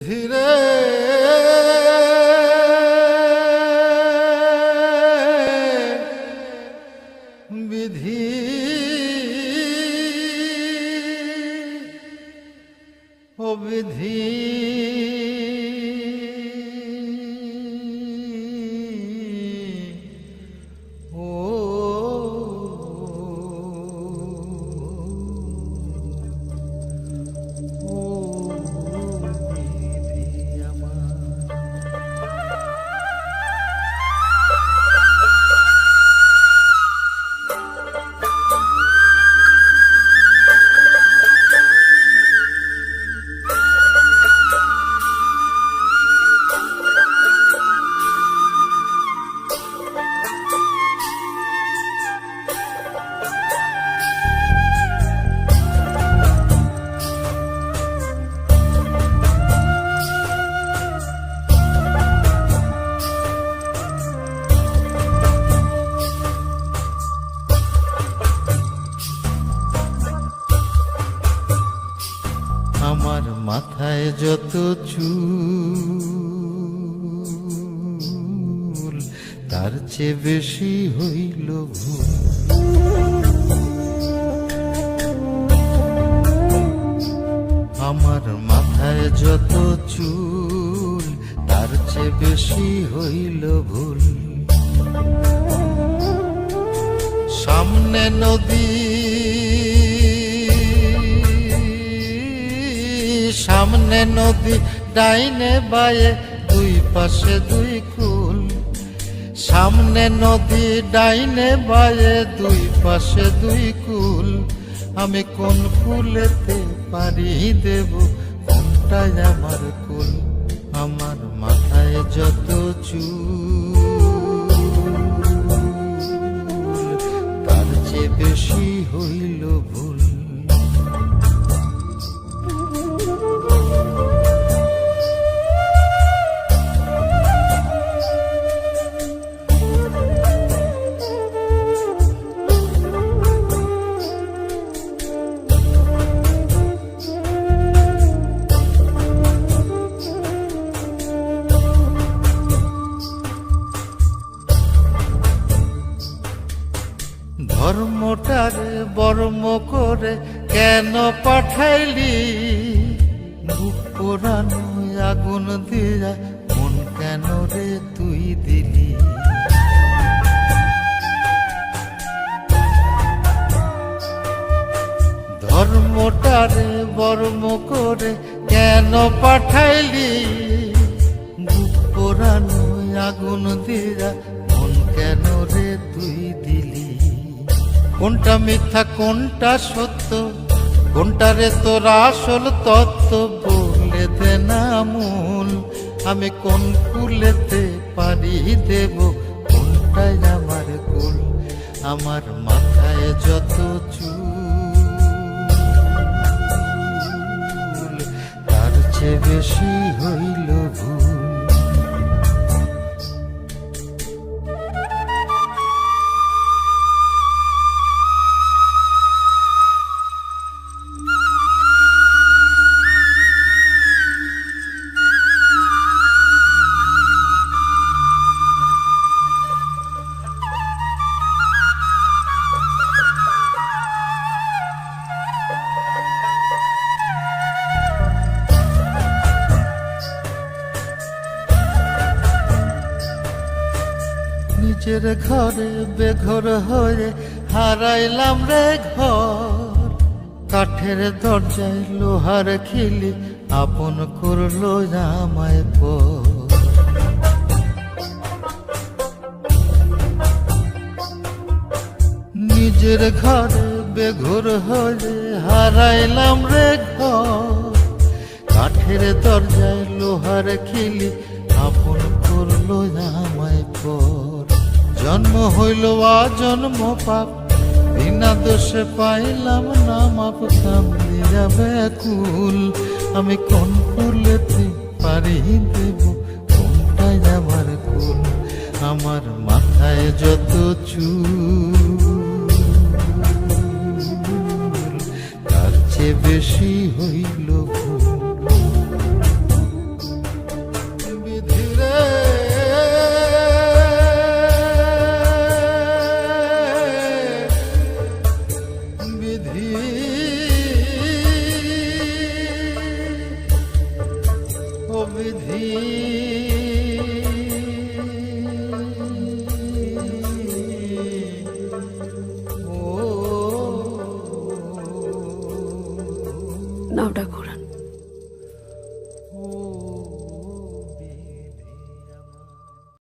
ধীরে বিধি ও বিধি আমার মাথায় যত চুল তার চেয়ে বেশি হইল ভুল। আমার মাথায় যত চুল তার চেয়ে বেশি হইল ভুল। সামনে নদী সামনে নদী ডাইনে বায়ে দুই পাশে দুই কুল। সামনে নদী ডাইনে বায়ে দুই পাশে দুই কুল। আমি কোন কুলেতে পারি দেব কোনটাই আমার কুল। আমার মাথায় যত চুল তার চেয়ে বেশি হইল ভুল। ধর্মটারে বর্ম করে কেন পাঠাইলি? বুক পোড়ানো আগুন দিয়া মন কেন রে তুই দিলি? ধর্মটারে বর্ম করে কেন পাঠাইলি? বুক পোড়ানো আগুন দিয়া মন কেন রে তুই দিলি? কোনটা মিথ্যা কোনটা সত্য, কোনটারে তোর আসল তত্ত্ব বলে দে না মূল। আমি কোন কুলেতে পারি দেব কোনটাই আমার কুল। আমার মাথায় যত চুল তার চেয়ে বেশি হইল ভুল। নিজের ঘরে বেঘর হয়ে হারাইলাম রে ঘর। কাঠের দরজায় লোহার খিলি আপন করলো আমায় পর। নিজের ঘরে বেঘর হয়ে হারাইলাম রে ঘর। কাঠের দরজায় লোহার খিলি আপন করলো আমায় পর। জন্ম হইল জন্ম পাপ, বিনা দোষে পাইলাম না মাপ। কামড়িয়া ব্যাকুল আমি কোন কুলেতে পারি দেব কোনটাই আমার কুল। আমার মাথায় যত চুল তার চেয়ে বেশি হইল ভুল। নাও ডাক্তার।